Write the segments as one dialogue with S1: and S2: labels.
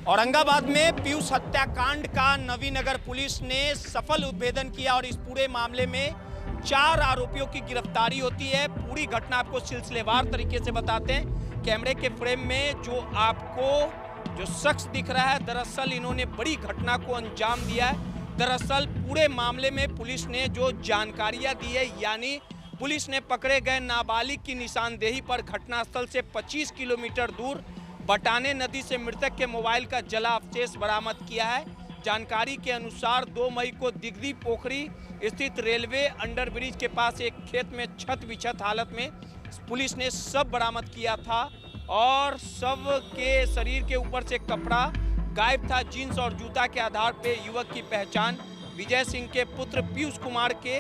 S1: औरंगाबाद में पीयूष हत्याकांड का नवीनगर पुलिस ने सफल उद्भेदन किया और इस पूरे मामले में 4 आरोपियों की गिरफ्तारी होती है। पूरी घटना आपको सिलसिलेवार तरीके से बताते हैं। कैमरे के फ्रेम में जो शख्स दिख रहा है, दरअसल इन्होंने बड़ी घटना को अंजाम दिया है। दरअसल पूरे मामले में पुलिस ने जो जानकारियां दी है, यानी पुलिस ने पकड़े गए नाबालिग की निशानदेही पर घटनास्थल से 25 किलोमीटर दूर बटाने नदी से मृतक के मोबाइल का जला अवशेष बरामद किया है। जानकारी के अनुसार 2 मई को दिगदी पोखरी स्थित रेलवे अंडरब्रिज के पास एक खेत में छत बिछत हालत में पुलिस ने शव बरामद किया था और शव के शरीर के ऊपर से कपड़ा गायब था। जींस और जूता के आधार पर युवक की पहचान विजय सिंह के पुत्र पीयूष कुमार के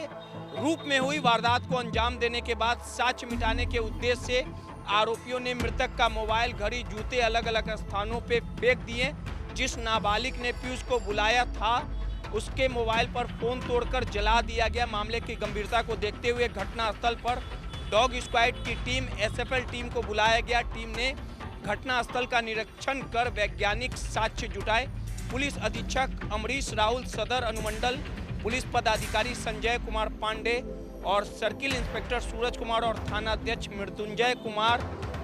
S1: रूप में हुई। वारदात को अंजाम देने के बाद साक्ष्य मिटाने के उद्देश्य से आरोपियों ने मृतक का मोबाइल, घड़ी, जूते अलग अलग स्थानों पे फेंक दिए। जिस नाबालिग ने पीयूष को बुलाया था उसके मोबाइल पर फोन तोड़कर जला दिया गया। मामले की गंभीरता को देखते हुए घटनास्थल पर डॉग स्क्वाड की टीम, एसएफएल टीम को बुलाया गया। टीम ने घटनास्थल का निरीक्षण कर वैज्ञानिक साक्ष्य जुटाए। पुलिस अधीक्षक अमरीश राहुल, सदर अनुमंडल पुलिस पदाधिकारी संजय कुमार पांडे और सर्किल इंस्पेक्टर सूरज कुमार और थानाध्यक्ष मृत्युंजय कुमार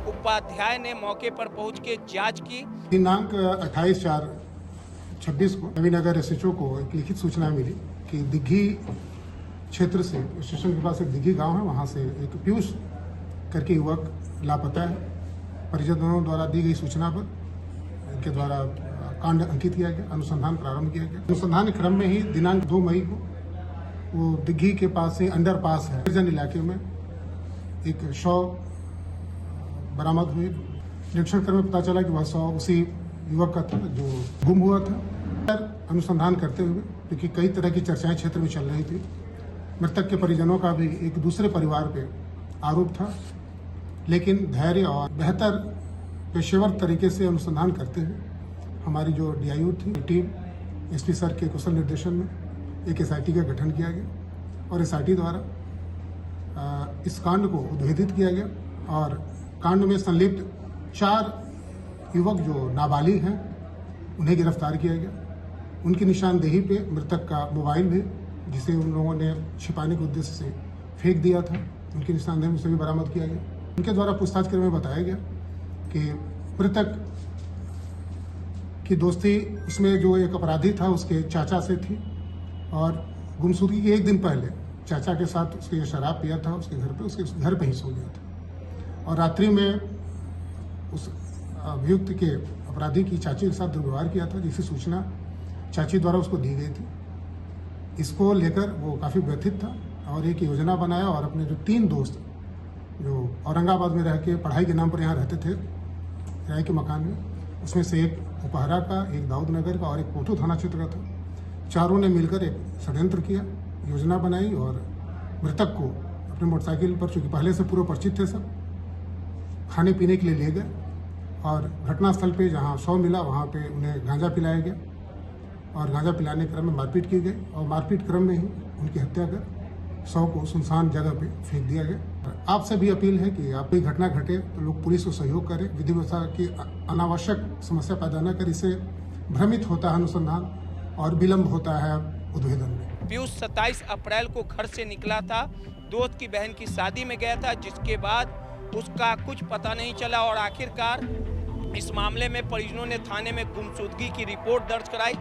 S1: उपाध्याय ने मौके पर पहुंच के जांच की।
S2: दिनांक 28/4/26 को नवीनगर एसएचओ को एक लिखित सूचना मिली कि दिग्घी क्षेत्र से, स्टेशन के पास एक दिग्घी गांव है, वहां से एक पीयूष करके युवक लापता है। परिजनों द्वारा दी गई सूचना पर इनके द्वारा कांड अंकित किया गया, अनुसंधान प्रारंभ किया गया। अनुसंधान के क्रम में ही दिनांक 2 मई को वो दिग्घी के पास से अंडरपास है निर्जन इलाके में एक शव बरामद हुई। निरीक्षण करने में पता चला कि वह शव उसी युवक का था जो गुम हुआ था। अनुसंधान करते हुए, क्योंकि कई तरह की चर्चाएं क्षेत्र में चल रही थी, मृतक के परिजनों का भी एक दूसरे परिवार पे आरोप था, लेकिन धैर्य और बेहतर पेशेवर तरीके से अनुसंधान करते हुए हमारी जो डीआईओ थी टीम, एसपी सर के कुशल निर्देशन में एक एसआईटी का गठन किया गया और एसआईटी द्वारा इस कांड को उद्भेदित किया गया और कांड में संलिप्त 4 युवक जो नाबालिग हैं उन्हें गिरफ्तार किया गया। उनकी निशानदेही पे मृतक का मोबाइल भी, जिसे उन लोगों ने छिपाने के उद्देश्य से फेंक दिया था, उनकी निशानदेही में से भी बरामद किया गया। उनके द्वारा पूछताछ करने में बताया गया कि मृतक की दोस्ती उसमें जो एक अपराधी था उसके चाचा से थी और गुमशुदगी के एक दिन पहले चाचा के साथ उसके शराब पिया था, उसके घर पे ही सो गया था और रात्रि में उस अभियुक्त के अपराधी की चाची के साथ दुर्व्यवहार किया था, जिसकी सूचना चाची द्वारा उसको दी गई थी। इसको लेकर वो काफ़ी व्यथित था और एक योजना बनाया और अपने जो 3 दोस्त जो औरंगाबाद में रह के पढ़ाई के नाम पर यहाँ रहते थे किराए के मकान में, उसमें से एक उपहरा का, एक दाऊद नगर का और एक पोठो थाना क्षेत्र का था। चारों ने मिलकर एक षड्यंत्र किया, योजना बनाई और मृतक को अपने मोटरसाइकिल पर, चूंकि पहले से पूर्व परिचित थे सब, खाने पीने के लिए ले गए और घटनास्थल पे जहां शव मिला वहां पे उन्हें गांजा पिलाया गया और गांजा पिलाने क्रम में मारपीट की गई और मारपीट क्रम में ही उनकी हत्या कर शव को सुनसान जगह पे फेंक दिया गया। आपसे भी अपील है कि आप कोई घटना घटे तो लोग पुलिस को सहयोग करें, विधि व्यवस्था की अनावश्यक समस्या पैदा न कर। इससे भ्रमित होता है अनुसंधान और विलंब होता है उद्भेदन में।
S1: पीयूष 27 अप्रैल को घर से निकला था, दोस्त की बहन की शादी में गया था, जिसके बाद उसका कुछ पता नहीं चला और आखिरकार इस मामले में परिजनों ने थाने में गुमशुदगी की रिपोर्ट दर्ज कराई।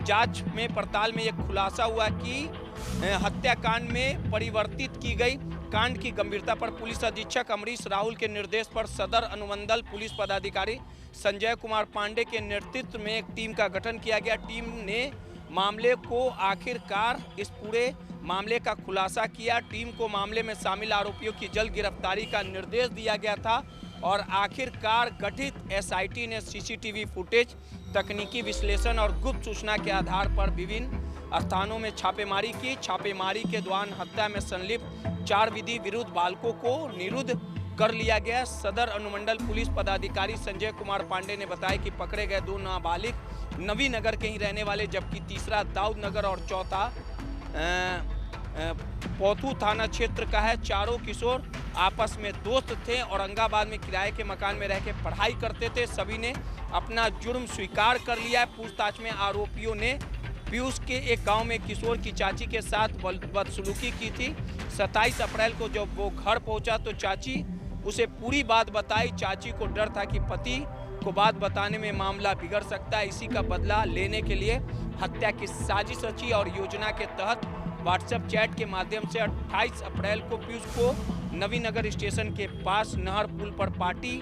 S1: जांच में पड़ताल में यह खुलासा हुआ कि हत्याकांड में परिवर्तित की गई। कांड की गंभीरता पर पुलिस अधीक्षक अमरीश राहुल के निर्देश पर सदर अनुमंडल पुलिस पदाधिकारी संजय कुमार पांडे के नेतृत्व में एक टीम का गठन किया गया। टीम ने मामले को आखिरकार इस पूरे मामले का खुलासा किया। टीम को मामले में शामिल आरोपियों की जल्द गिरफ्तारी का निर्देश दिया गया था और आखिरकार गठित एसआईटी ने सीसीटीवी फुटेज, तकनीकी विश्लेषण और गुप्त सूचना के आधार पर विभिन्न स्थानों में छापेमारी की। छापेमारी के दौरान हत्या में संलिप्त 4 विधि विरुद्ध बालकों को निरुद्ध कर लिया गया। सदर अनुमंडल पुलिस पदाधिकारी संजय कुमार पांडे ने बताया कि पकड़े गए 2 नाबालिग नवीनगर के ही रहने वाले, जबकि तीसरा दाऊद नगर और चौथा पौथू थाना क्षेत्र का है। चारों किशोर आपस में दोस्त थे, औरंगाबाद में किराए के मकान में रह के पढ़ाई करते थे। सभी ने अपना जुर्म स्वीकार कर लिया है। पूछताछ में आरोपियों ने पीयूष के एक गांव में किशोर की चाची के साथ बदसलूकी की थी। 27 अप्रैल को जब वो घर पहुंचा तो चाची उसे पूरी बात बताई। चाची को डर था कि पति को बात बताने में मामला बिगड़ सकता है। इसी का बदला लेने के लिए हत्या की साजिश रची और योजना के तहत व्हाट्सएप चैट के माध्यम से 28 अप्रैल को पीयूष को नवीनगर स्टेशन के पास नहर पुल पर पार्टी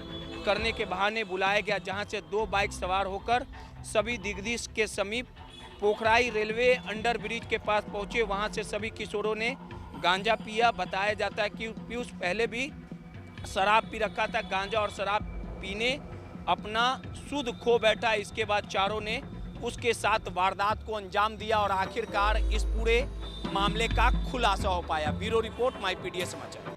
S1: करने के बहाने बुलाया गया, जहां से 2 बाइक सवार होकर सभी दिगदीश के समीप पोखराई रेलवे अंडर ब्रिज के पास पहुंचे। वहां से सभी किशोरों ने गांजा पिया। बताया जाता है कि पीयूष पहले भी शराब पी रखा था। गांजा और शराब पीने अपना सुध खो बैठा। इसके बाद चारों ने उसके साथ वारदात को अंजाम दिया और आखिरकार इस पूरे मामले का खुलासा हो पाया। ब्यूरो रिपोर्ट, माई पीडीए समाचार।